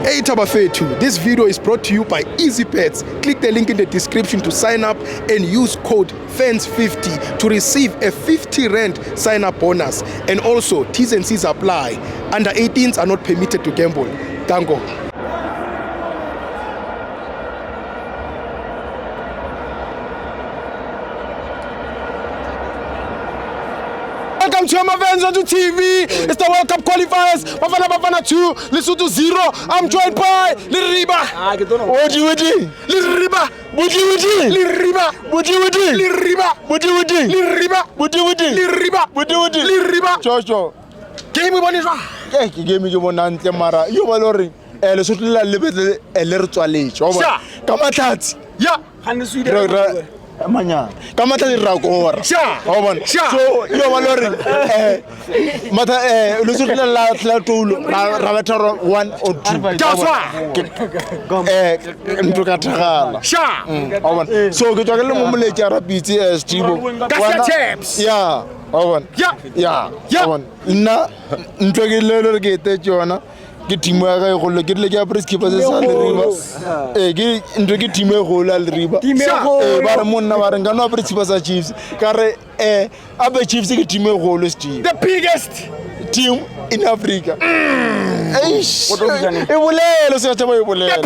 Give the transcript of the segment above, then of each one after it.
Hey Tabafetu, this video is brought to you by EasyPets. Click the link in the description to sign up and use code FANS50 to receive a 50 Rand sign up bonus. And also, T's and C's apply. Under 18s are not permitted to gamble. Tango. Welcome to my fans on TV. It's the World Cup qualifiers. Bafana 2, Lesotho 0. I'm joined by Liriba. Wudi. Liriba. Wudi. Liriba. Wudi. Liriba. Wudi. Liriba. Wudi. Liriba. Jojo. Game one is right. Game you want to mara. You valori. Lesotho la lebele elertswaletse. Oba. Kamathatsi. Ya. Hane Sweden. Manya kama tadi rakora so yo valori mata Lesotho la tolo ra betaro 1 or 2 mtukatagala so ke tswa ke le mo moletse a rapitse Stibo nna ntwe ke le ke ete tsona ke timo ya ga go le ke le ke apres keeper se sa Liriba ke ntwe ke timo e go la Liriba ba re monna ba re ngano apres keeper sa Chiefs ka re abe Chiefs ke timo e go le Steve the biggest team in Africa the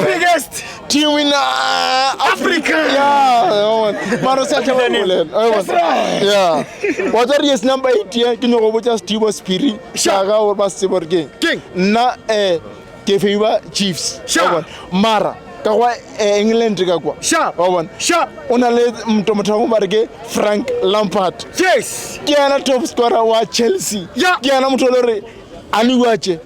biggest team in Africa what are his number 8 here ke no go botsa Steve Spirit shaka o ba se borgeng na ke favor Chiefs mara ka wa England ka kwa ona le mtomotho ba re ke Frank Lampard yes ke ana top scorer wa Chelsea ke ana motho le re ani wache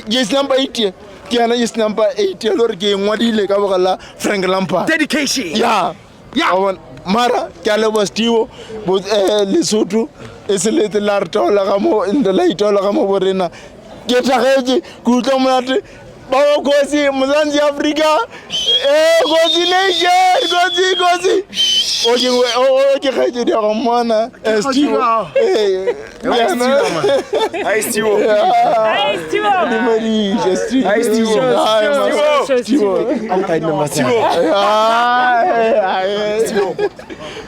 yes number 8 ke ana yes number 8 le re ke ngwadile ka bogala Frank Lampard dedication mara ke a lebo Stibo Lesotho e se le la rtola ga mo in the light ola ga mo borena ke tlagetse ke utla monate ba go gosi Mozambique Africa gosi nation gosi ke gaje dia go mona Stibo Stibo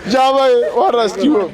Java, what a Stibo.